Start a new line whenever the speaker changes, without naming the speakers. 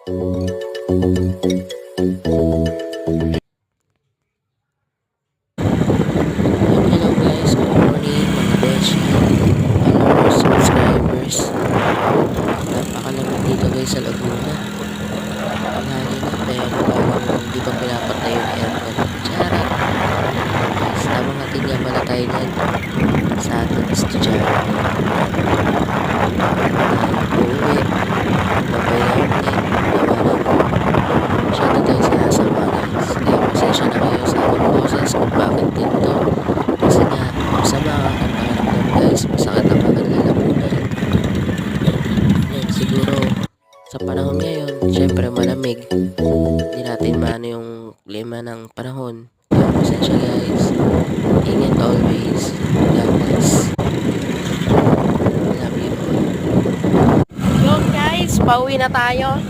Hello guys, good morning mga beshi, followers, subscribers. Napakalamig dito guys sa Laguna. Tanghali na pero parang hindi pa pinapatay yung aircon. Charot! Guys, tamang natin nga pala tayo dyan sa ating estudyante. Uuwi, babayaran din, masyado tayo sinasama guys. Kaya pasensya na kayo sa aking boses kung bakit dito. Kasi nga, masama ang pakiramdam guys, masakit ang aking lalamunan. Yan, siguro, sa panahon ngayon, syempre malamig. Hindi natin maano yung klima ng panahon. Kaya pasensya guys. Ingat always. God bless. Love you all.
Yun guys, pauwi na tayo.